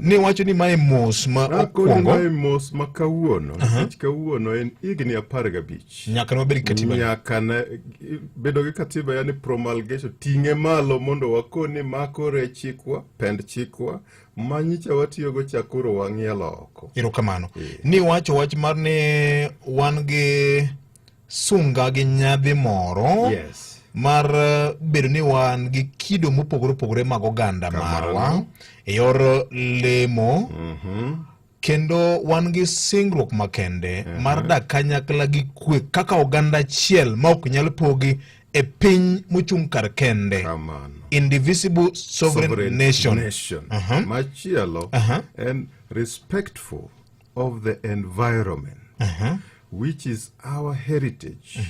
Ni wacho ni mae mos ma okwongo. Mae mos ma kawuono. Kawuono en higni 15. Nyaka no bed katiba. Nyaka na bedo gi katiba, yani promulgation, ting'e malo mondo wakoni mako rechikwa, pend chikwa, manyicha watiyogo chakoro wang'ielo oko. Erokamano. Ni wacho wach mar ne wan gi sunga gi nyadhi moro. Yes. Mar bedo ni wan gi kido mopogore opogore mag oganda marwa e yor lemo. Kendo wan gi singruok makende mar dak kanyakla gi kwe kaka oganda achiel ma ok nyal pogi e piny mochung' kar kende. Indivisible sovereign nation. Machielo and respectful of the environment, which is our heritage,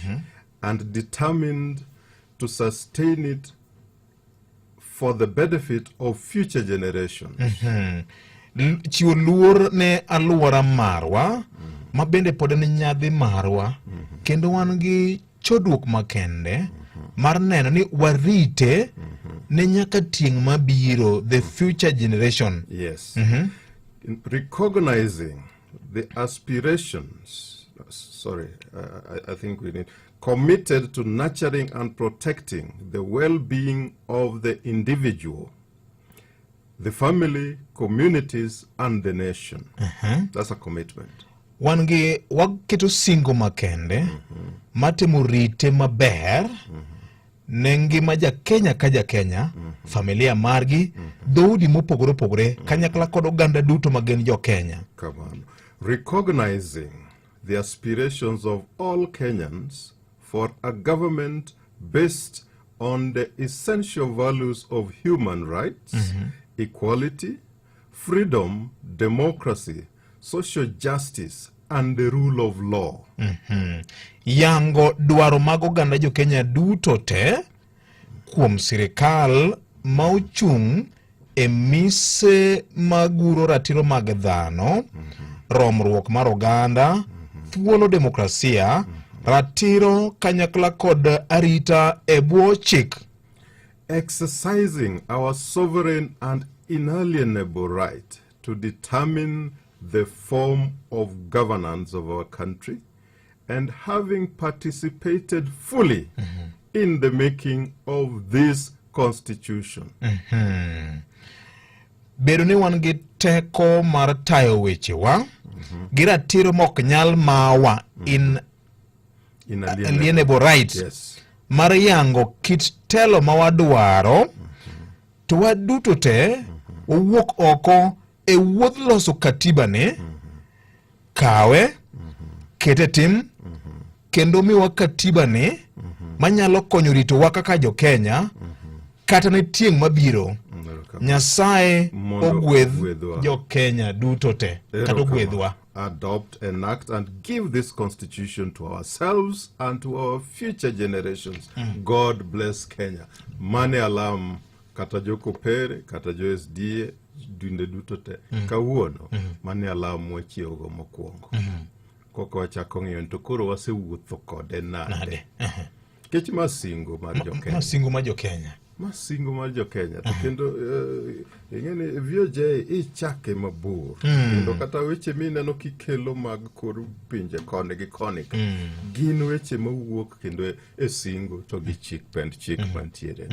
and determined to sustain it for the benefit of future generations. Chiwo luor ne aluora marwa, ma bende pod en nyadhi marwa, kendo wan gi chodruok makende mar neno ni warite ne nyaka tieng' mabiro, the future generation. Yes. Recognizing the aspirations, I think we need, committed to nurturing and protecting the well-being of the individual, the family, communities, and the nation. That's a commitment. Wangi waketo singo makende, matemo rite maber, nengi maja Kenya kaja Kenya, familia margi, dhoudi mopogore opogore, kanyakla kod oganda duto magen jo Kenya. Come on. Recognizing the aspirations of all Kenyans for a government based on the essential values of human rights, equality, freedom, democracy, social justice, and the rule of law. Yango dwaro mag oganda jo Kenya duto te kuom sirikal ma ochung' e mise maguro ratiro mag dhano, romruok mar oganda, thuolo demokrasia, ratiro kanyakla kod arita e bwo chik. Exercising our sovereign and inalienable right to determine the form of governance of our country, and having participated fully in the making of this constitution. Bedo ni wan gi teko mar tayo wechewa, gi ratiro mok nyal mawa, inalienable right. Yes. Mar yango kit telo mawadwaro, to waduto te wawuok oko e wuodh loso katiba ne, kawe, kete tim, kendo miwa katiba ne, manyalo konyo rito wa kaka jo Kenya, kata ne tieng' mabiro. Nyasaye ogwedh jo Kenya duto te, kata ogwedhwa. Adopt, enact, and give this constitution to ourselves and to our future generations. God bless Kenya. Mane alam kata jo kopere, kata jo SDA, dinde duto te. Kawuono, mane alam wachiogo mokwongo. Koko wachako ng'iyo to koro wasewuotho kode nade. Kech masingo mar jo Kenya. Masingo mar jo Kenya. Masingo mar jo Kenya. To kendo ing'eni VOJ ichake mabor. Kendo kata weche mineno kikelo mag kor pinje koni gi koni. Gin weche mawuok kendo e singo to gi chik pend chik mantiere.